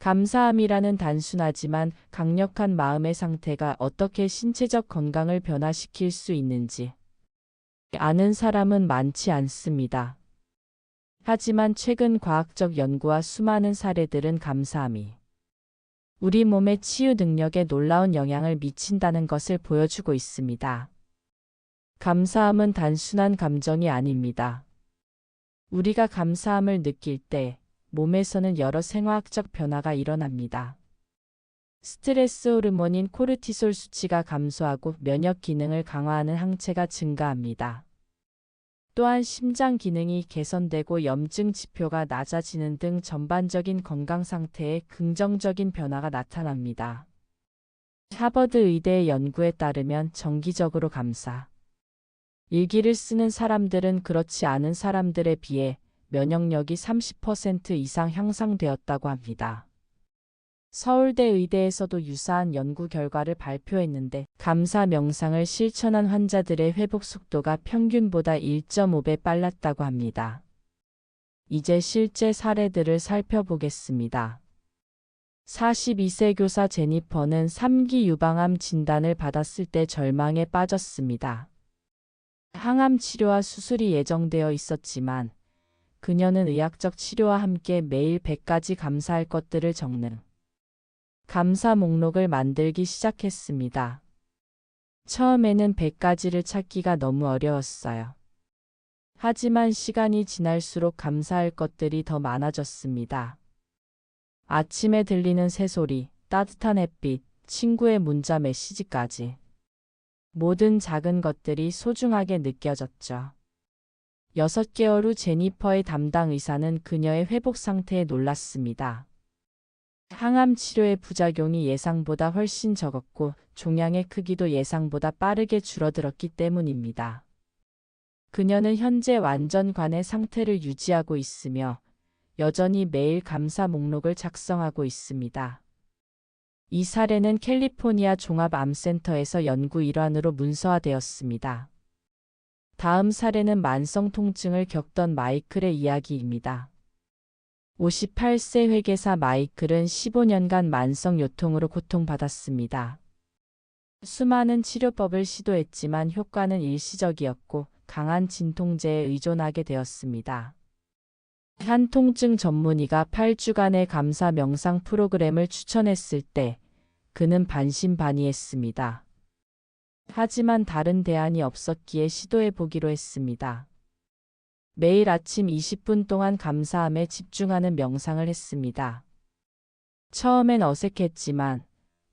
감사함이라는 단순하지만 강력한 마음의 상태가 어떻게 신체적 건강을 변화시킬 수 있는지 아는 사람은 많지 않습니다. 하지만 최근 과학적 연구와 수많은 사례들은 감사함이 우리 몸의 치유 능력에 놀라운 영향을 미친다는 것을 보여주고 있습니다. 감사함은 단순한 감정이 아닙니다. 우리가 감사함을 느낄 때 몸에서는 여러 생화학적 변화가 일어납니다. 스트레스 호르몬인 코르티솔 수치가 감소하고 면역 기능을 강화하는 항체가 증가합니다. 또한 심장 기능이 개선되고 염증 지표가 낮아지는 등 전반적인 건강 상태에 긍정적인 변화가 나타납니다. 하버드 의대의 연구에 따르면 정기적으로 감사 일기를 쓰는 사람들은 그렇지 않은 사람들에 비해 면역력이 30% 이상 향상되었다고 합니다. 서울대 의대에서도 유사한 연구 결과를 발표했는데 감사 명상을 실천한 환자들의 회복 속도가 평균보다 1.5배 빨랐다고 합니다. 이제 실제 사례들을 살펴보겠습니다. 42세 교사 제니퍼는 3기 유방암 진단을 받았을 때 절망에 빠졌습니다. 항암 치료와 수술이 예정되어 있었지만 그녀는 의학적 치료와 함께 매일 100가지 감사할 것들을 적는 감사 목록을 만들기 시작했습니다. 처음에는 100가지를 찾기가 너무 어려웠어요. 하지만 시간이 지날수록 감사할 것들이 더 많아졌습니다. 아침에 들리는 새소리, 따뜻한 햇빛, 친구의 문자 메시지까지. 모든 작은 것들이 소중하게 느껴졌죠. 6개월 후 제니퍼의 담당 의사는 그녀의 회복 상태에 놀랐습니다. 항암 치료의 부작용이 예상보다 훨씬 적었고 종양의 크기도 예상보다 빠르게 줄어들었기 때문입니다. 그녀는 현재 완전관의 상태를 유지하고 있으며 여전히 매일 감사 목록을 작성하고 있습니다. 이 사례는 캘리포니아 종합암센터에서 연구 일환으로 문서화되었습니다. 다음 사례는 만성 통증을 겪던 마이클의 이야기입니다. 58세 회계사 마이클은 15년간 만성 요통으로 고통받았습니다. 수많은 치료법을 시도했지만 효과는 일시적이었고 강한 진통제에 의존하게 되었습니다. 한 통증 전문의가 8주간의 감사 명상 프로그램을 추천했을 때 그는 반신반의했습니다. 하지만 다른 대안이 없었기에 시도해 보기로 했습니다. 매일 아침 20분 동안 감사함에 집중하는 명상을 했습니다. 처음엔 어색했지만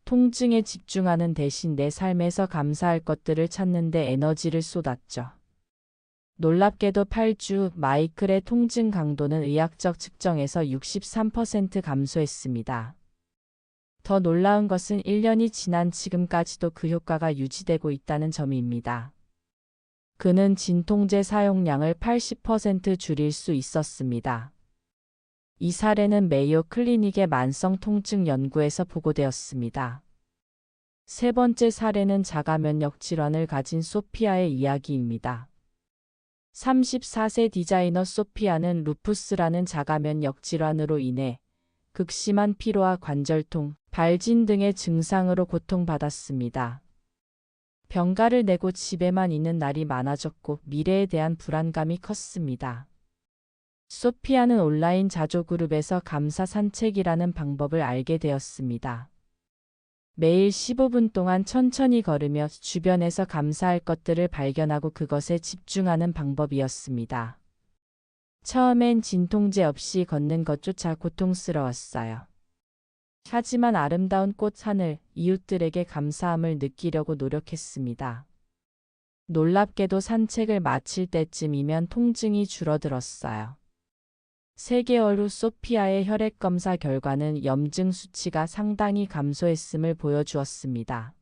통증에 집중하는 대신 내 삶에서 감사할 것들을 찾는 데 에너지를 쏟았죠. 놀랍게도 8주 마이클의 통증 강도는 의학적 측정에서 63% 감소했습니다. 더 놀라운 것은 1년이 지난 지금까지도 그 효과가 유지되고 있다는 점입니다. 그는 진통제 사용량을 80% 줄일 수 있었습니다. 이 사례는 메이오 클리닉의 만성 통증 연구에서 보고되었습니다. 세 번째 사례는 자가면역 질환을 가진 소피아의 이야기입니다. 34세 디자이너 소피아는 루푸스라는 자가면역 질환으로 인해 극심한 피로와 관절통, 발진 등의 증상으로 고통받았습니다. 병가를 내고 집에만 있는 날이 많아졌고 미래에 대한 불안감이 컸습니다. 소피아는 온라인 자조그룹에서 감사 산책이라는 방법을 알게 되었습니다. 매일 15분 동안 천천히 걸으며 주변에서 감사할 것들을 발견하고 그것에 집중하는 방법이었습니다. 처음엔 진통제 없이 걷는 것조차 고통스러웠어요. 하지만 아름다운 꽃 하늘, 이웃들에게 감사함을 느끼려고 노력했습니다. 놀랍게도 산책을 마칠 때쯤이면 통증이 줄어들었어요. 3개월 후 소피아의 혈액 검사 결과는 염증 수치가 상당히 감소했음을 보여주었습니다.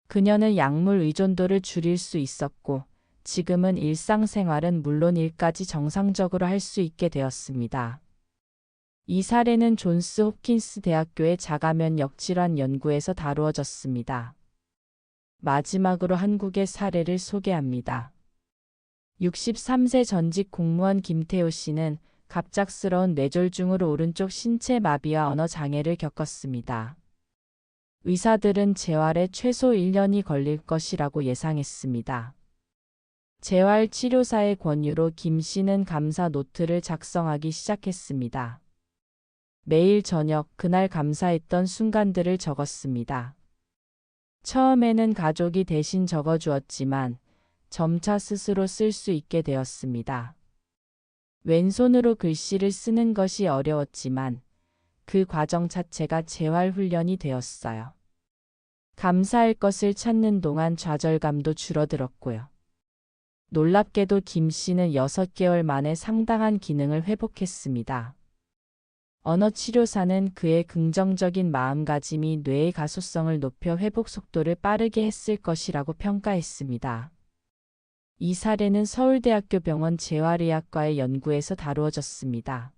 그녀는 약물 의존도를 줄일 수 있었고 지금은 일상생활은 물론 일까지 정상적으로 할 수 있게 되었습니다. 이 사례는 존스 홉킨스 대학교의 자가면역 질환 연구에서 다루어졌습니다. 마지막으로 한국의 사례를 소개합니다. 63세 전직 공무원 김태호 씨는 갑작스러운 뇌졸중으로 오른쪽 신체 마비와 언어 장애를 겪었습니다. 의사들은 재활에 최소 1년이 걸릴 것이라고 예상했습니다. 재활치료사의 권유로 김 씨는 감사 노트를 작성하기 시작했습니다. 매일 저녁 그날 감사했던 순간들을 적었습니다. 처음에는 가족이 대신 적어주었지만 점차 스스로 쓸 수 있게 되었습니다. 왼손으로 글씨를 쓰는 것이 어려웠지만 그 과정 자체가 재활 훈련이 되었어요. 감사할 것을 찾는 동안 좌절감도 줄어들었고요. 놀랍게도 김 씨는 6개월 만에 상당한 기능을 회복했습니다. 언어치료사는 그의 긍정적인 마음가짐이 뇌의 가소성을 높여 회복 속도를 빠르게 했을 것이라고 평가했습니다. 이 사례는 서울대학교 병원 재활의학과의 연구에서 다루어졌습니다.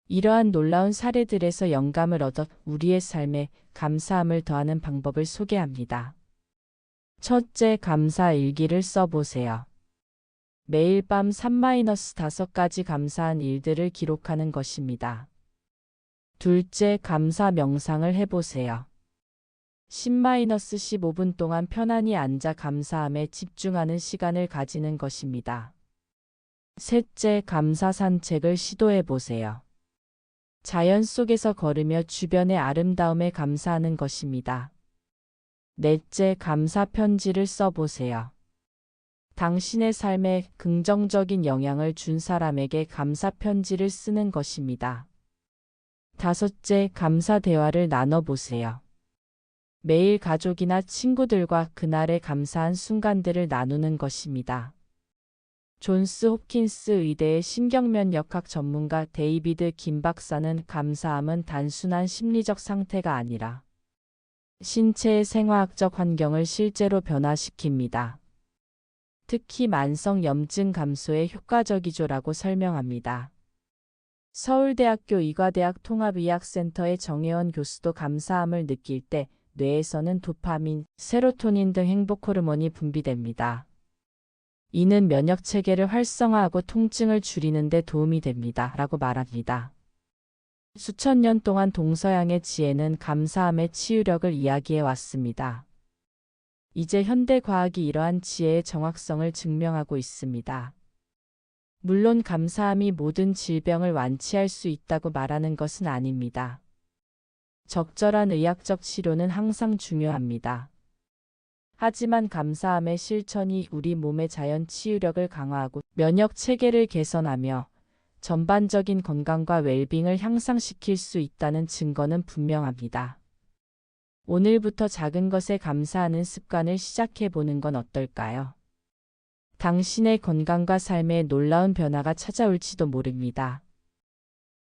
이러한 놀라운 사례들에서 영감을 얻어 우리의 삶에 감사함을 더하는 방법을 소개합니다. 첫째, 감사 일기를 써보세요. 매일 밤 3-5가지 감사한 일들을 기록하는 것입니다. 둘째, 감사 명상을 해보세요. 10-15분 동안 편안히 앉아 감사함에 집중하는 시간을 가지는 것입니다. 셋째, 감사 산책을 시도해보세요. 자연 속에서 걸으며 주변의 아름다움에 감사하는 것입니다. 넷째, 감사 편지를 써보세요. 당신의 삶에 긍정적인 영향을 준 사람에게 감사 편지를 쓰는 것입니다. 다섯째, 감사 대화를 나눠보세요. 매일 가족이나 친구들과 그날의 감사한 순간들을 나누는 것입니다. 존스 홉킨스 의대의 신경면역학 전문가 데이비드 김 박사는 감사함은 단순한 심리적 상태가 아니라 신체의 생화학적 환경을 실제로 변화시킵니다. 특히 만성 염증 감소에 효과적이죠라고 설명합니다. 서울대학교 의과대학 통합의학센터의 정혜원 교수도 감사함을 느낄 때 뇌에서는 도파민, 세로토닌 등 행복 호르몬이 분비됩니다. 이는 면역 체계를 활성화하고 통증을 줄이는 데 도움이 됩니다. 라고 말합니다. 수천 년 동안 동서양의 지혜는 감사함의 치유력을 이야기해 왔습니다. 이제 현대 과학이 이러한 지혜의 정확성을 증명하고 있습니다. 물론 감사함이 모든 질병을 완치할 수 있다고 말하는 것은 아닙니다. 적절한 의학적 치료는 항상 중요합니다. 하지만 감사함의 실천이 우리 몸의 자연 치유력을 강화하고 면역 체계를 개선하며 전반적인 건강과 웰빙을 향상시킬 수 있다는 증거는 분명합니다. 오늘부터 작은 것에 감사하는 습관을 시작해 보는 건 어떨까요? 당신의 건강과 삶에 놀라운 변화가 찾아올지도 모릅니다.